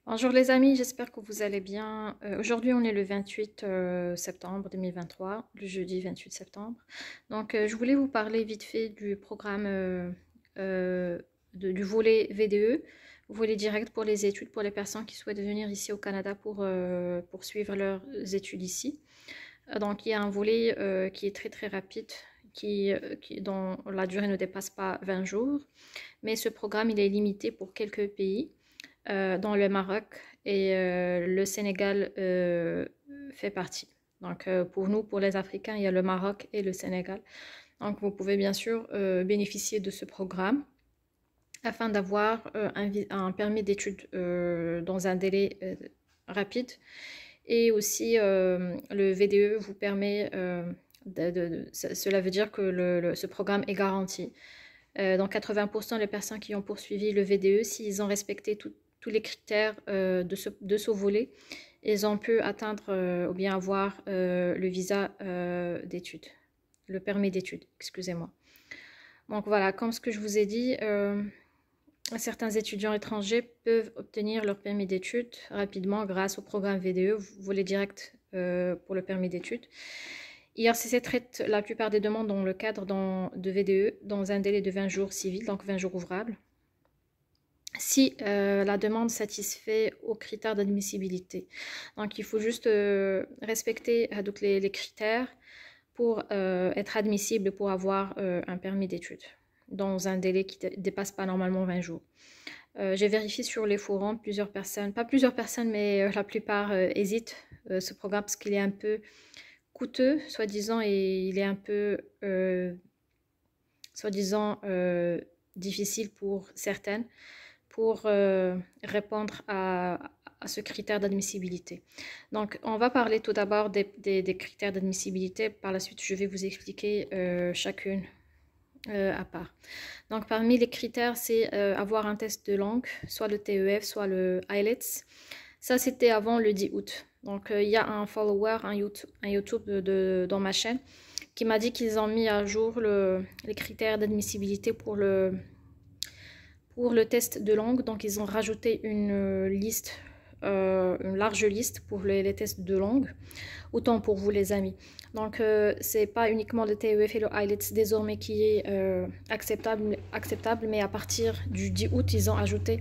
Bonjour les amis, j'espère que vous allez bien. Aujourd'hui, on est le 28 septembre 2023, le jeudi 28 septembre. Donc, je voulais vous parler vite fait du programme du volet VDE, volet direct pour les études, pour les personnes qui souhaitent venir ici au Canada pour poursuivre leurs études ici. Donc, il y a un volet qui est très rapide, dont la durée ne dépasse pas 20 jours. Mais ce programme, il est limité pour quelques pays dont le Maroc et le Sénégal fait partie. Donc pour nous, pour les Africains, il y a le Maroc et le Sénégal. Donc vous pouvez bien sûr bénéficier de ce programme afin d'avoir un permis d'études dans un délai rapide. Et aussi le VDE vous permet, cela veut dire que ce programme est garanti. Dans 80% des personnes qui ont poursuivi le VDE, s'ils ont respecté tous les critères de ce volet, ils ont pu atteindre ou bien avoir le visa d'études, le permis d'études, excusez-moi. Donc voilà, comme ce que je vous ai dit, certains étudiants étrangers peuvent obtenir leur permis d'études rapidement grâce au programme VDE, volet direct pour le permis d'études. IRCC traite la plupart des demandes dans le cadre de VDE dans un délai de 20 jours civils, donc 20 jours ouvrables. Si la demande satisfait aux critères d'admissibilité. Donc il faut juste respecter donc les critères pour être admissible, pour avoir un permis d'études dans un délai qui ne dépasse pas normalement 20 jours. J'ai vérifié sur les forums, plusieurs personnes, pas plusieurs personnes, mais la plupart hésitent ce programme parce qu'il est un peu coûteux, soi-disant, et il est un peu, soi-disant, difficile pour certaines, pour répondre à ce critère d'admissibilité. Donc, on va parler tout d'abord des critères d'admissibilité. Par la suite, je vais vous expliquer chacune à part. Donc, parmi les critères, c'est avoir un test de langue, soit le TEF, soit le IELTS. Ça, c'était avant le 10 août. Donc, il y a un follower, un YouTube dans ma chaîne qui m'a dit qu'ils ont mis à jour les critères d'admissibilité pour le test de langue. Donc, ils ont rajouté une large liste pour les tests de langue. Autant pour vous, les amis. Donc, c'est pas uniquement le TEF et le IELTS désormais qui est acceptable, mais à partir du 10 août, ils ont ajouté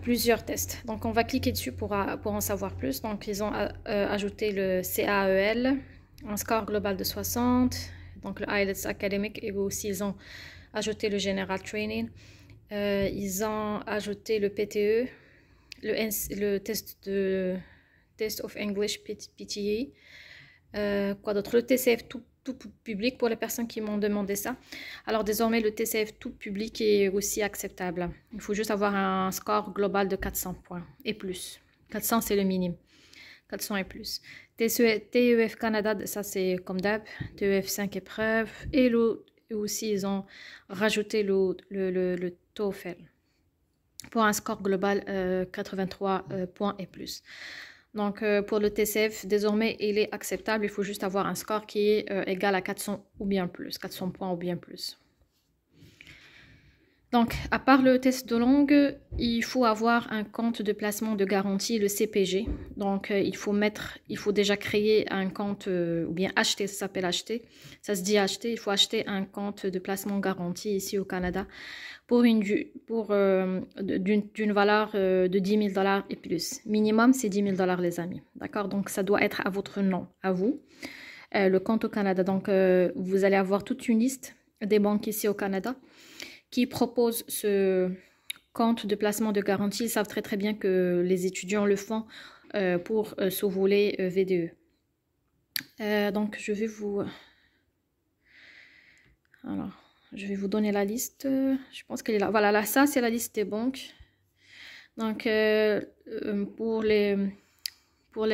plusieurs tests. Donc, on va cliquer dessus pour en savoir plus. Donc, ils ont ajouté le CAEL, un score global de 60, donc le IELTS académique, et aussi ils ont ajouté le General Training. Ils ont ajouté le PTE, le Test of English PTA. Quoi d'autre? Le TCF tout public pour les personnes qui m'ont demandé ça. Alors désormais, le TCF tout public est aussi acceptable. Il faut juste avoir un score global de 400 points et plus. 400, c'est le minimum. 400 et plus. TEF Canada, ça c'est comme d'hab. TEF 5 épreuves. Et aussi, ils ont rajouté le TOEFL pour un score global 83 points et plus. Donc, pour le TCF, désormais, il est acceptable. Il faut juste avoir un score qui est égal à 400 ou bien plus, 400 points ou bien plus. Donc, à part le test de langue, il faut avoir un compte de placement de garantie, le CPG. Donc, il faut déjà créer un compte, ou bien acheter, ça s'appelle acheter. Ça se dit acheter, il faut acheter un compte de placement garantie ici au Canada d'une valeur de 10 000 $ et plus. Minimum, c'est 10 000 $, les amis. D'accord? Donc, ça doit être à votre nom, à vous, le compte au Canada. Donc, vous allez avoir toute une liste des banques ici au Canada qui proposent ce compte de placement de garantie. Ils savent très bien que les étudiants le font pour ce volet VDE. Donc, je vais vous donner la liste. Je pense qu'elle est là. Voilà, là, ça, c'est la liste des banques. Donc, pour les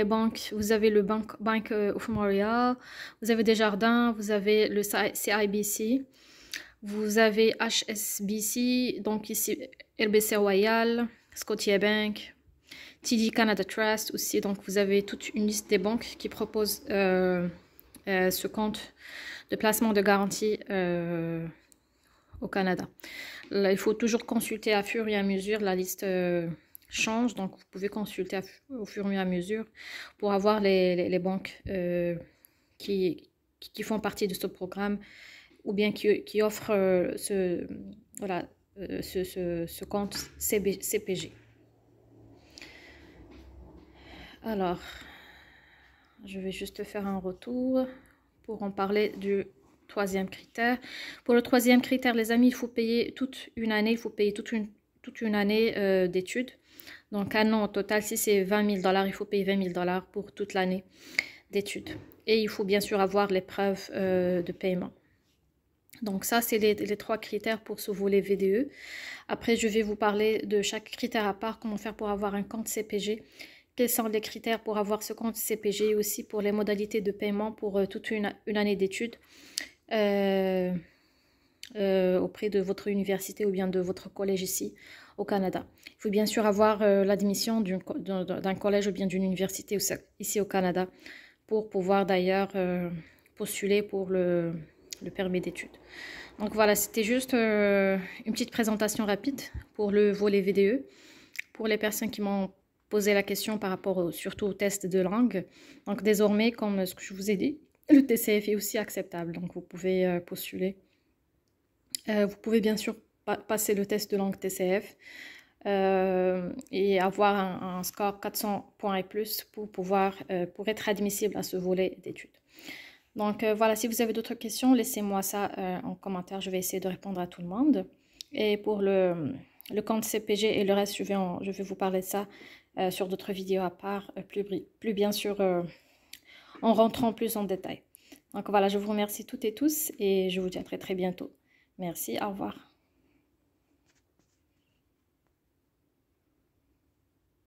banques, vous avez le Bank of Montreal, vous avez Desjardins, vous avez le CIBC, vous avez HSBC, donc ici RBC Royal, Scotiabank, TD Canada Trust aussi. Donc, vous avez toute une liste des banques qui proposent ce compte de placement de garantie au Canada. Là, il faut toujours consulter à fur et à mesure la liste change. Donc, vous pouvez consulter au fur et à mesure pour avoir les banques qui font partie de ce programme ou bien qui offrent voilà, ce compte CPG. Alors, je vais juste faire un retour pour en parler du troisième critère. Pour le troisième critère, les amis, il faut payer toute une année, il faut payer toute une année d'études. Donc, un an au total, si c'est 20 000 $, il faut payer 20 000 $ pour toute l'année d'études. Et il faut bien sûr avoir les preuves de paiement. Donc ça, c'est les trois critères pour ce volet VDE. Après, je vais vous parler de chaque critère à part, comment faire pour avoir un compte CPG, quels sont les critères pour avoir ce compte CPG, et aussi pour les modalités de paiement pour toute une année d'études auprès de votre université ou bien de votre collège ici au Canada. Il faut bien sûr avoir l'admission d'un collège ou bien d'une université ici au Canada pour pouvoir d'ailleurs postuler pour le permis d'études. Donc voilà, c'était juste une petite présentation rapide pour le volet VDE. Pour les personnes qui m'ont posé la question par rapport surtout au test de langue. Donc désormais, comme ce que je vous ai dit, le TCF est aussi acceptable. Donc vous pouvez postuler. Vous pouvez bien sûr passer le test de langue TCF et avoir un score 400 points et plus pour être admissible à ce volet d'études. Donc voilà, si vous avez d'autres questions, laissez-moi ça en commentaire. Je vais essayer de répondre à tout le monde. Et pour le compte CPG et le reste, je vais vous parler de ça sur d'autres vidéos à part, plus bien sûr en rentrant plus en détail. Donc voilà, je vous remercie toutes et tous et je vous dis à très bientôt. Merci, au revoir.